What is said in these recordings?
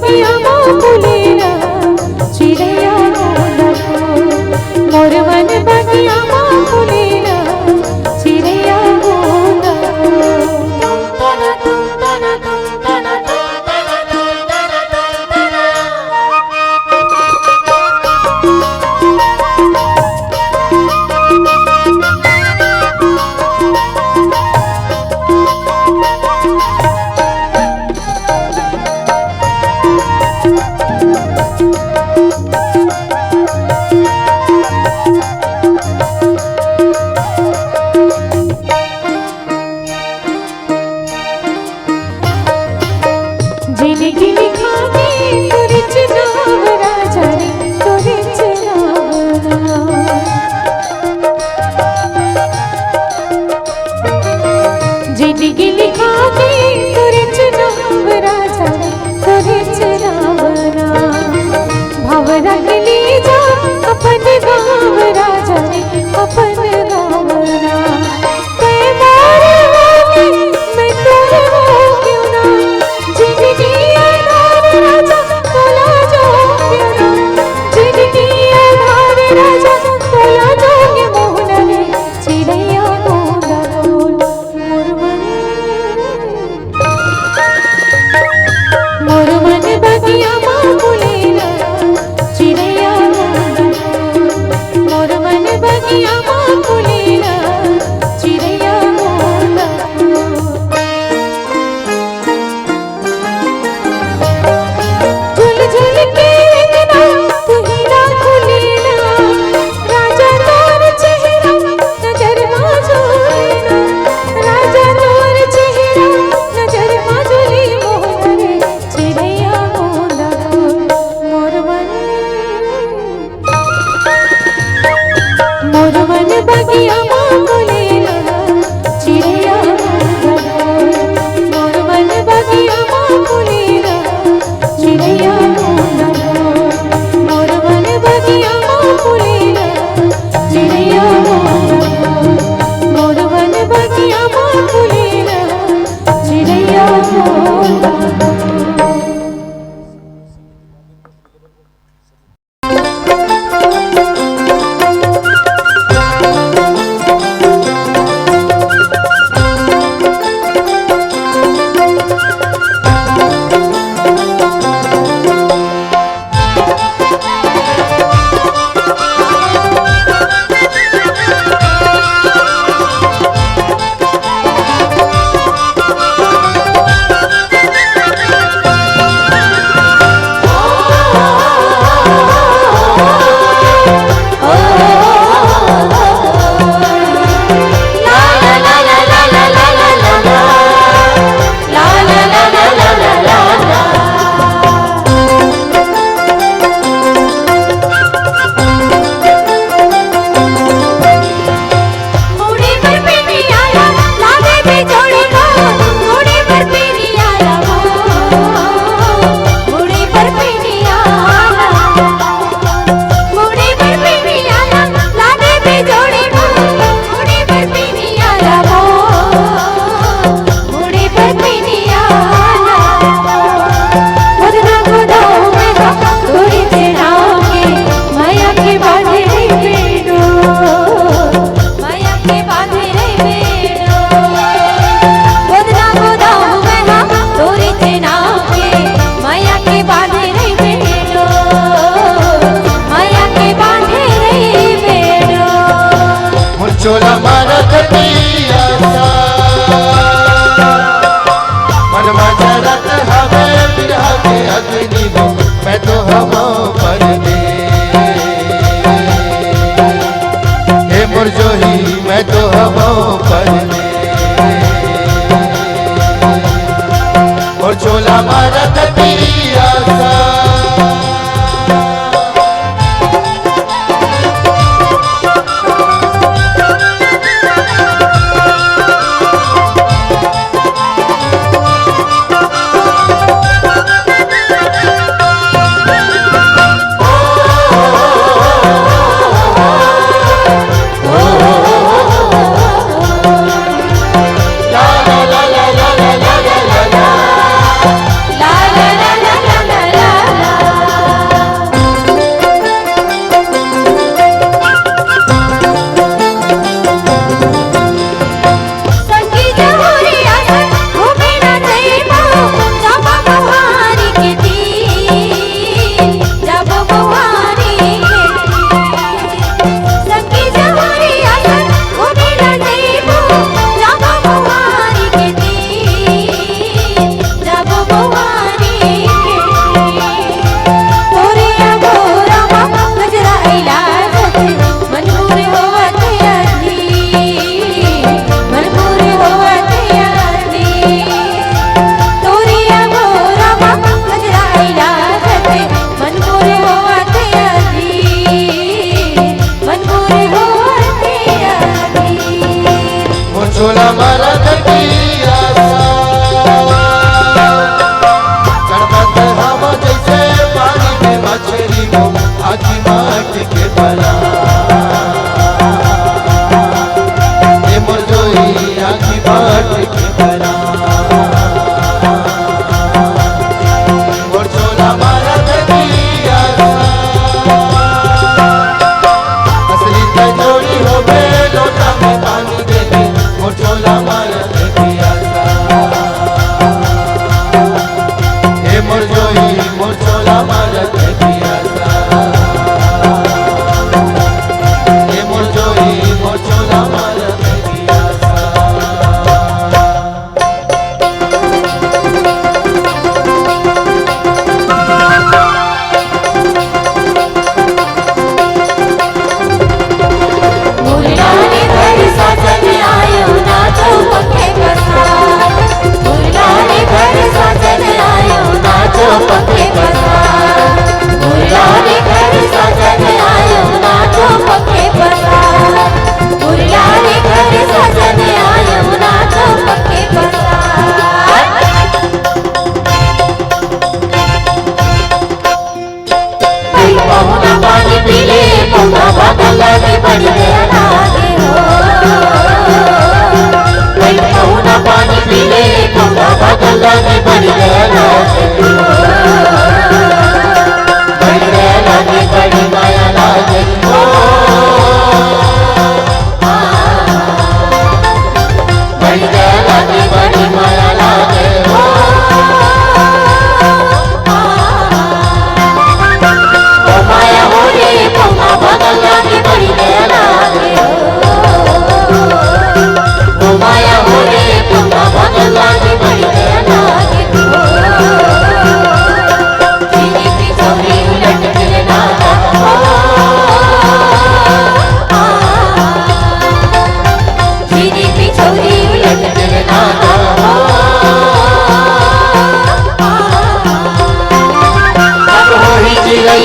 बगिया फुलेला चिड़ैया मोर मन बगिया फुलेला चिड़ैया चोला मारा कटिया मन मजरत हवे बिरहा के अग्नि दो मैं तो हम पर दे हे मुरझोही मैं तो हम पर दे और चोला मारा कटिया la la la la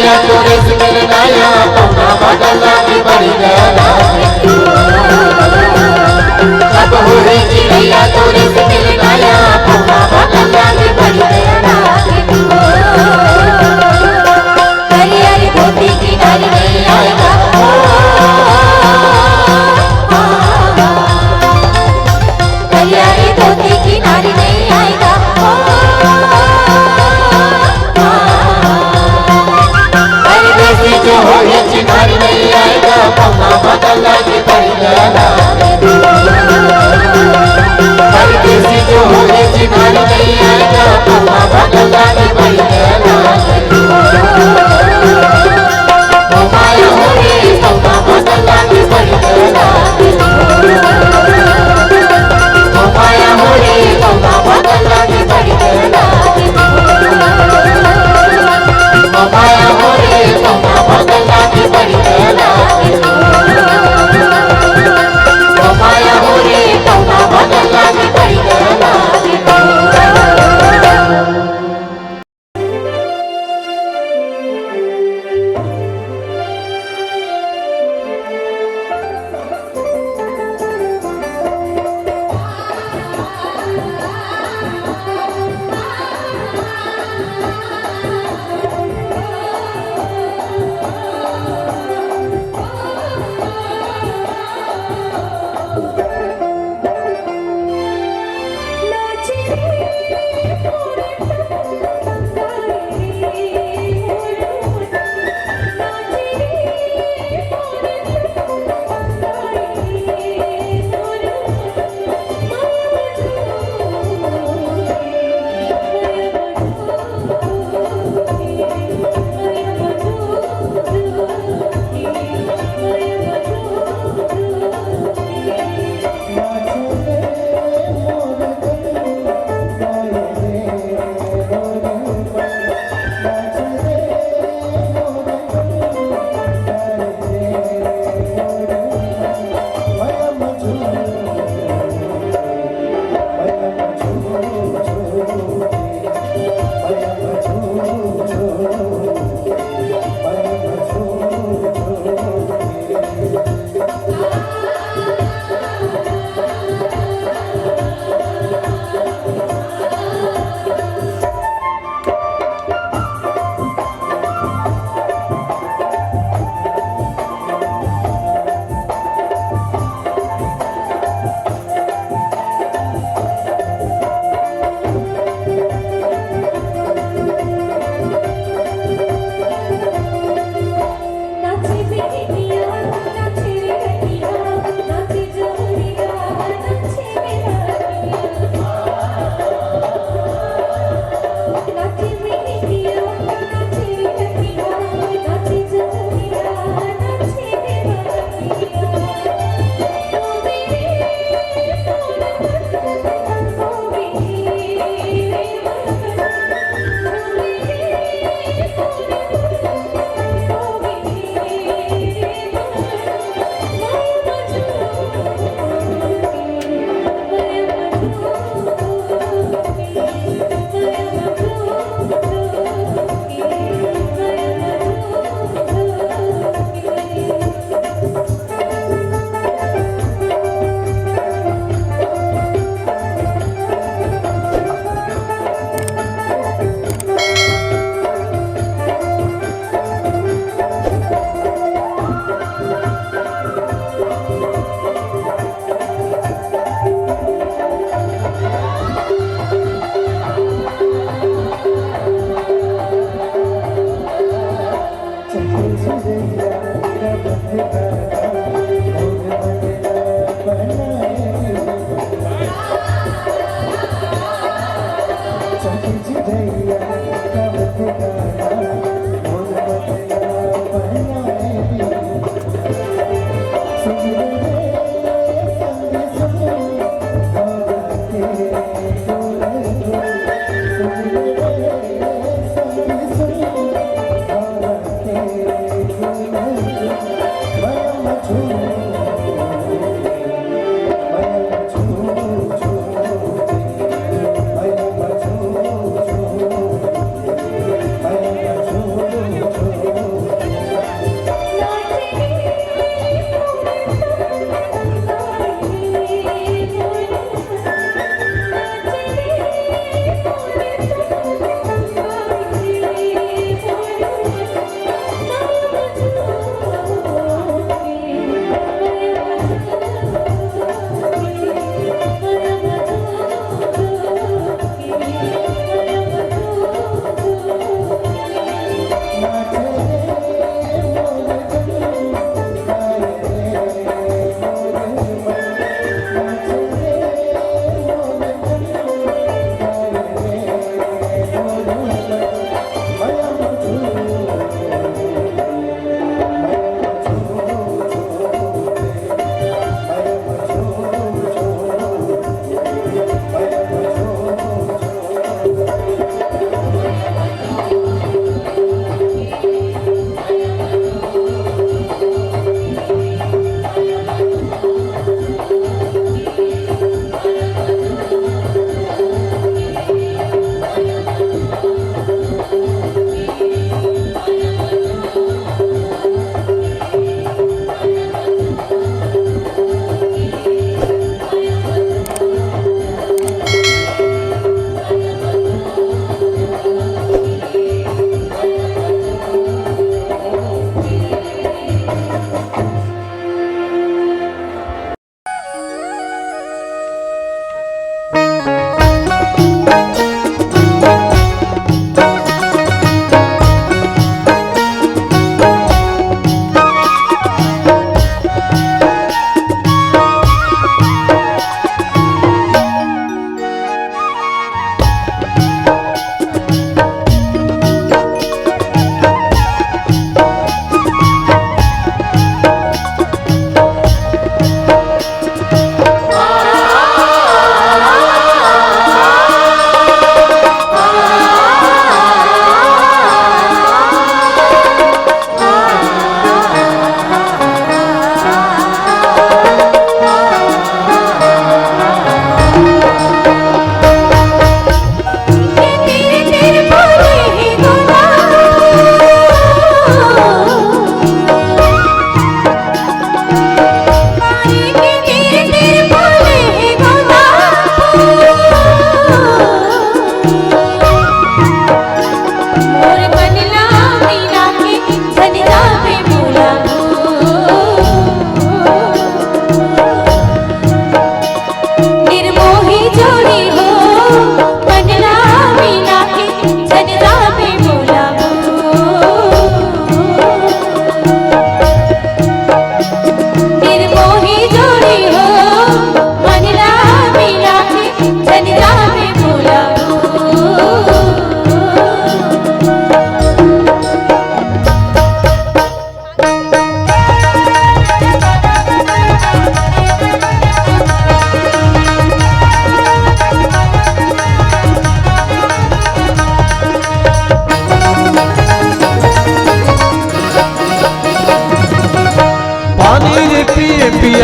चिड़ैया तोरे से मिलना या पौना बदला की बड़ी गया कब हुई चिड़ैया तोरे से मिलना या पौना बदला की बड़ी गया हरियारी धोती किनारे नहीं आएगा हरियारी धोती किनारे नहीं आएगा परदेसी जो हो ये चिनारी नहीं आएगा पौना बदला की बड़ी गया परदेसी जो हो ये चिनारी नहीं आएगा पौना बदला की बड़ी गया माया हो रे पौना बदला की बड़ी गया माया हो रे पौना बदला की बड़ी गया माया हो रे पौना बदला की बड़ी गया माया हो रे पौना बदला की बड़ी गया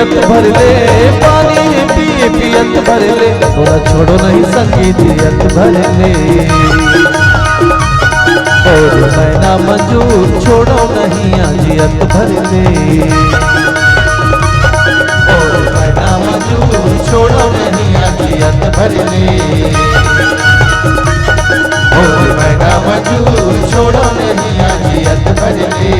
पियत भर ले, पानी पिए पियत भर ले, थोड़ा छोड़ो नहीं संगीत जियत भर ले। और मैना मंजूर छोड़ो नहीं जियत भर ले। और मैना मंजूर छोड़ो नहीं जियत भर ले। और मैना मंजूर छोड़ो नहीं जियत भर ले।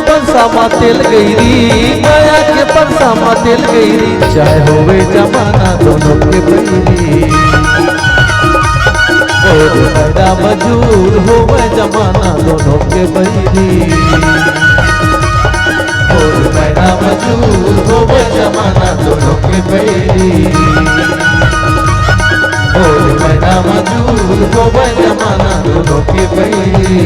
परसा तेल गईरी, माया के परसा तेल गईरी, चाहे होवे जमाना दोनों के बैरी। और मैना मजूर होवे जमाना दोनों के बैरी। और मैना मजूर होवे जमाना दोनों के बैरी। और मैना मजूर होवे जमाना दोनों के बैरी।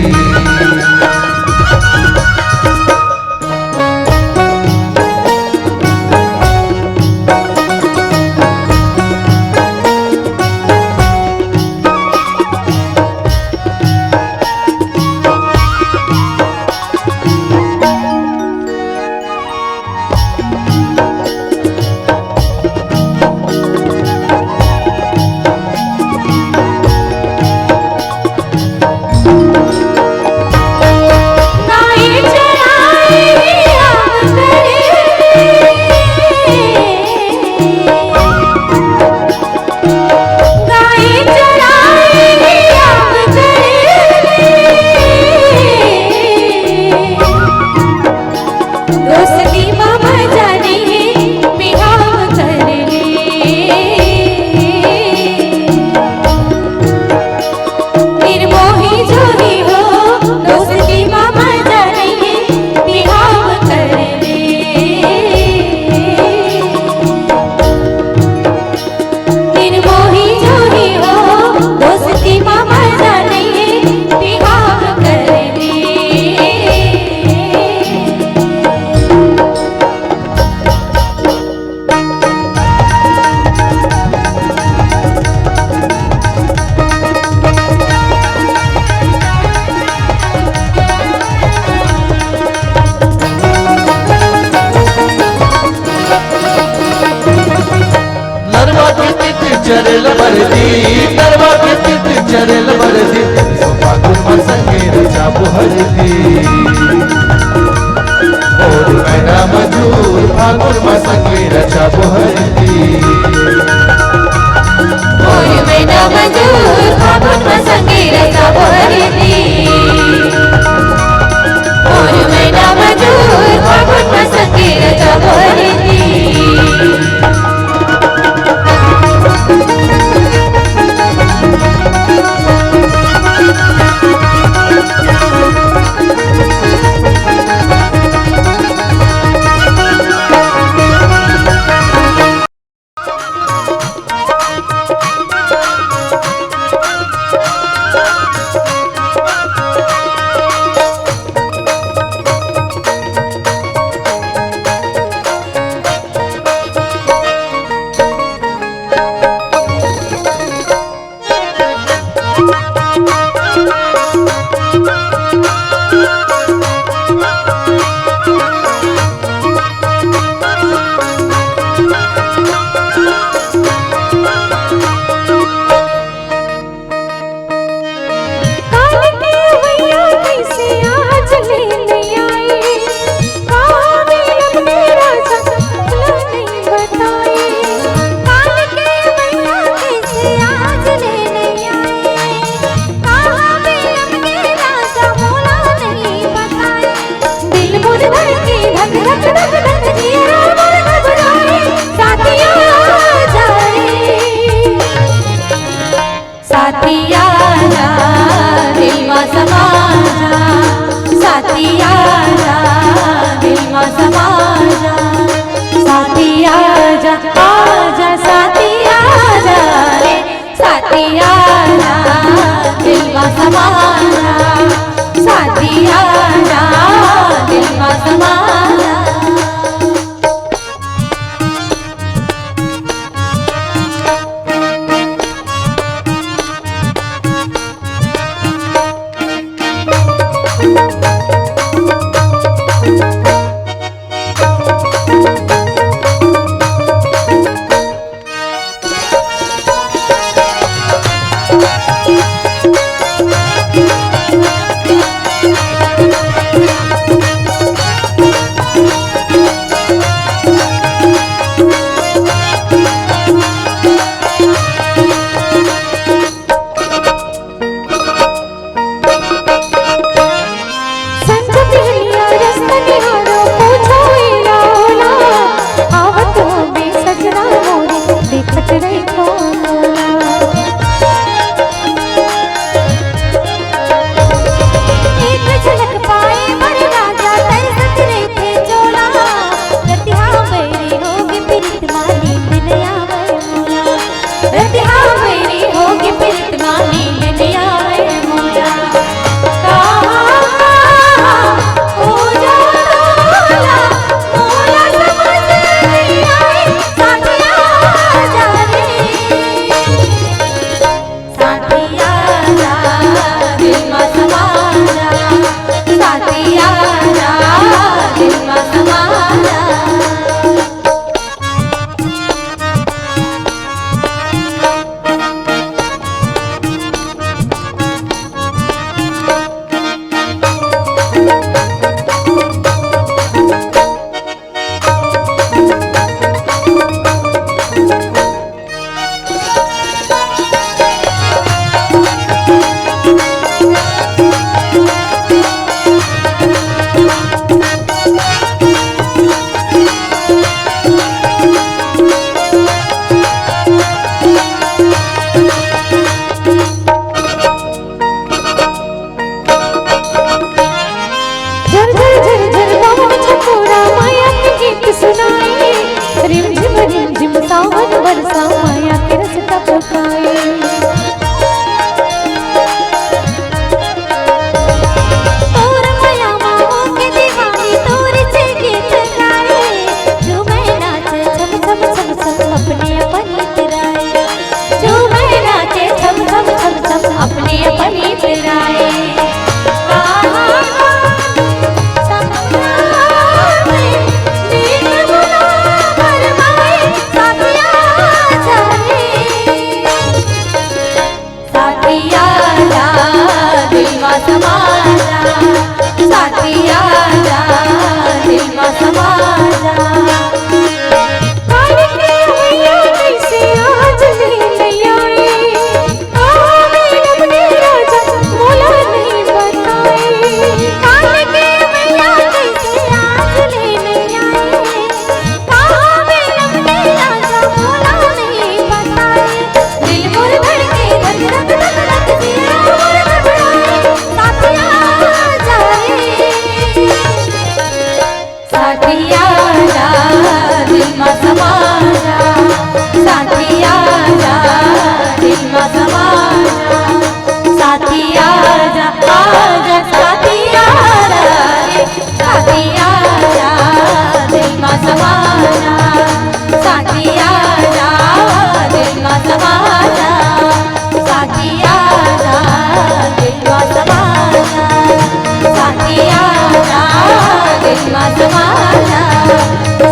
चरल बरदी नरवा के तित चरल बरदी फागुन मसंगे चाबू हरदी। और मैना मजूर फागुन मसंगे चाबू हरदी। और मैना मजूर फागुन मसंगे चाबू हरदी। और मैना मजूर फागुन मसंगे चाबू हरदी। साथी आजा आजा साथी आजा रे साथी आजा दिलवा समाना साथी आजा दिलवा समाना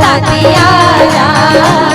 साथिया जा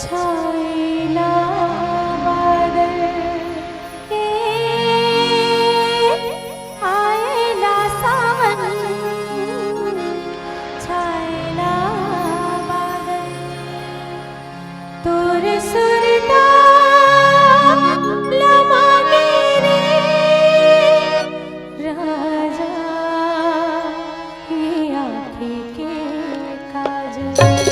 छायला बादल के आयला सावन छायला बादल तोर सुरता लमागे रे राजा ये आँखें के काजल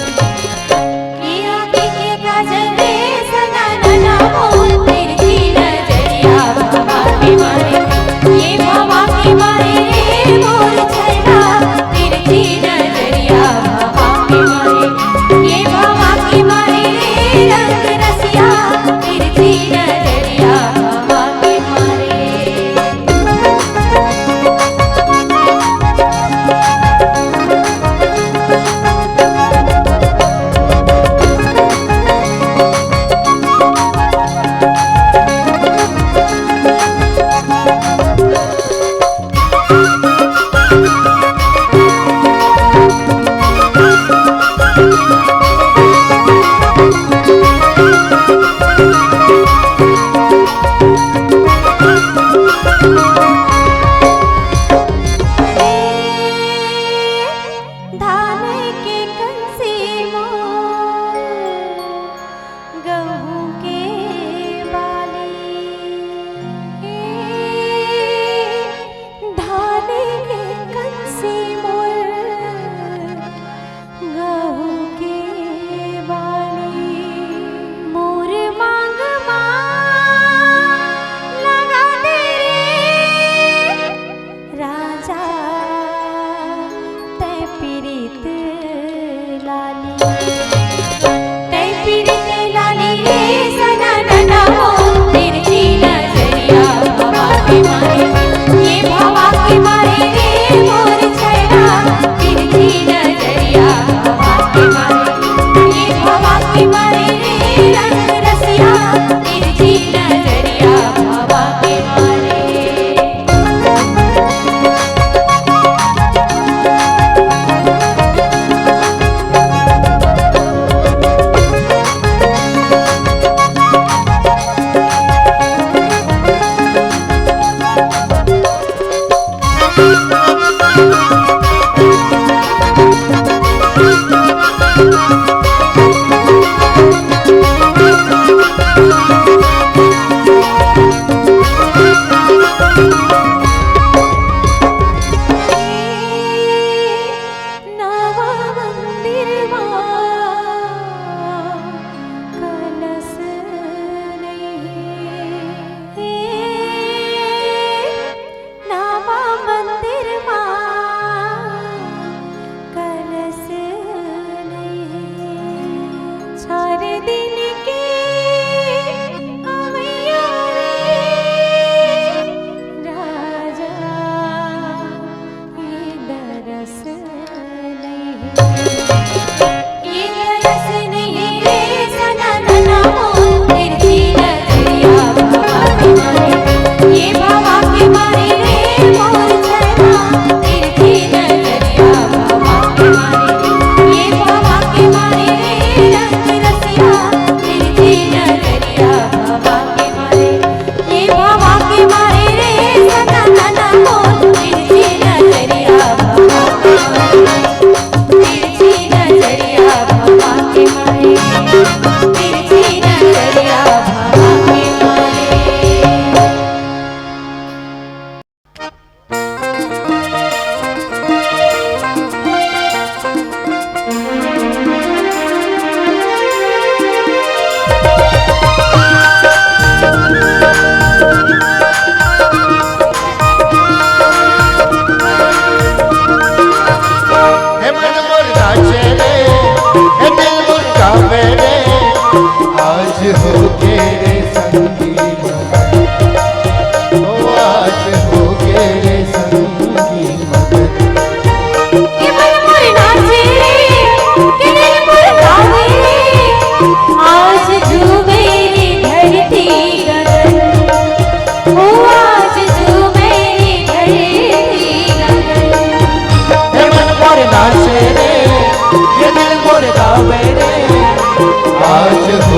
आज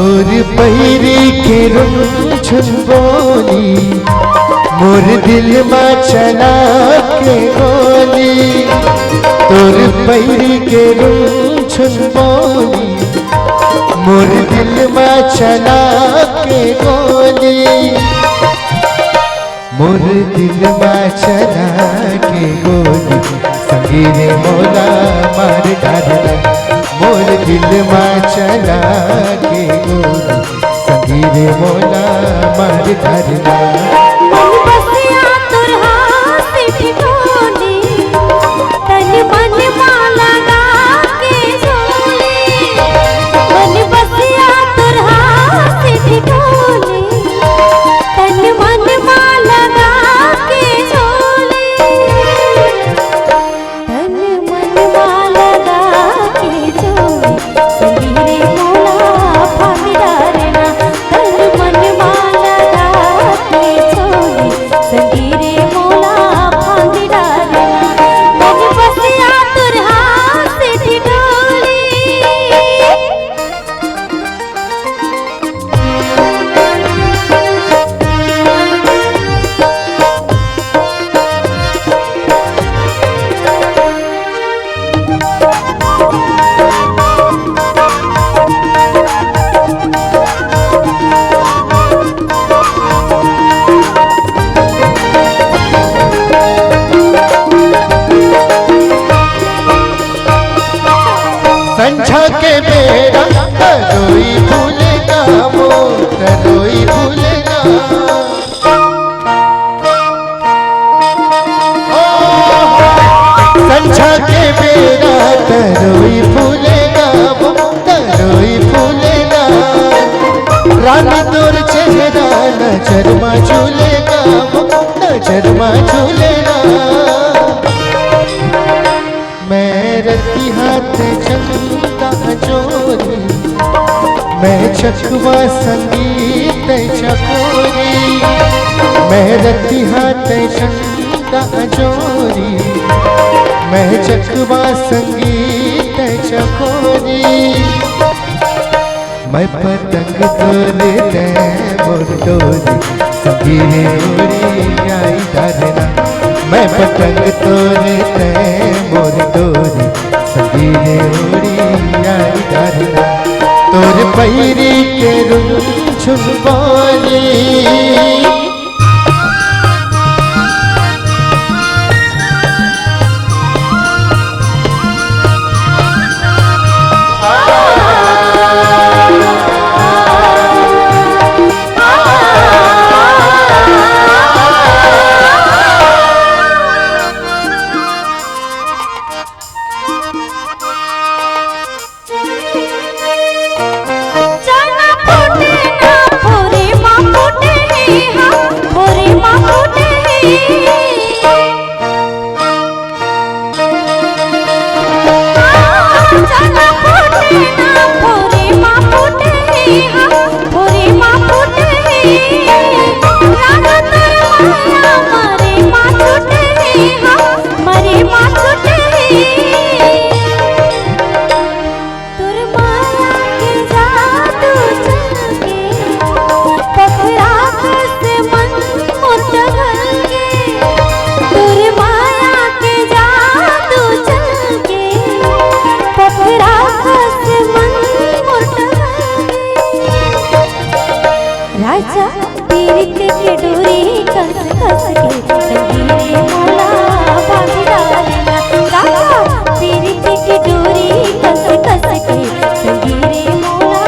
तोर पहिरी के रुझुन बोली मोर दिल में चला के गोली तोर पहिरी के रुझुन बोली मोर दिल में चला के गोली मोर दिल में चला के गोली संगीरे मोला मार डालना मोर दिल में चला के गोली संगीरे मोला मार डालना मन बसिया तोर हाथ ठिठोली तन मन मां लगा के झोली मन बसिया तोर हाथ ठिठोली तन मन मां लगा के झोली तन मन मां लगा के झोली संगीरे मोला फांद डालना तन मन मां लगा के झोली संगीरे मोला फांद डालना मन बसिया तोर हाथ ठिठोली संझा के बेड़ा तरोई भूलेगा वो तरोई भूलेगा संझा के बेड़ा तरोई भूलेगा वो तरोई भूलेगा रानी तोर चेहरा नजर में झूलेगा वो नजर में झूलेगा मैं रती हाथ चंदा चोरी मैं चकवा संगीत चकोरी मैं रती हाथ चंदा चोरी मैं चकवा संगीत चकोरी मैं पतंग तोरे ते मोर डोरी संगीरे उड़ी आई डरना मैं पतंग तोरे ते मोर डोरी संगीरे उड़ी आई डरना तोर पैरी के रुझुन बोली जाना फूटे ना फोरे मां फूटे हाँ फोरे मां फूटे जाना फूटे ना फोरे मां फूटे हाँ फोरे मां फूटे राना तोर माया मरे मां छूटे हाँ मरे मां छूटे तोर माया के जादू चलके पखरा कस मन मुतहल के तोर माया के जादू चलके पखरा कस मन मुतहल राजा पीरित के डोरी कस कस के संगीरे मोला बांध डालना राजा पीरित की डोरी कस कस के संगीरे मोला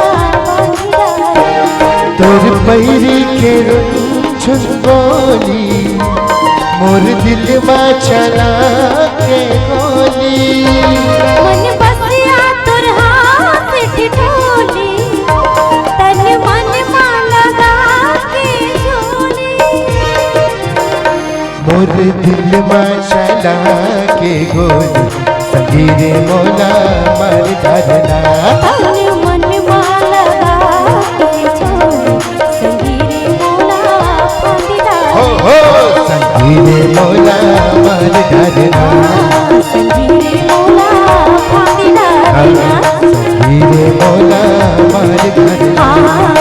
बांध डालना तोर पैरी के रुझुन बोली मोर दिल में चला के गोली मन बसिया तोर हाथ ठिठोली तन मन मां लगा के झोली मोर दिल में चला के गोली संगीरे मोला मार डालना तन मन मां लगा के झोली संगीरे मोला फांद हो डालना हो संगीरे मोला मार डालना संगीरे मोला फांद डालना संगीरे मोला मार डालना हाँ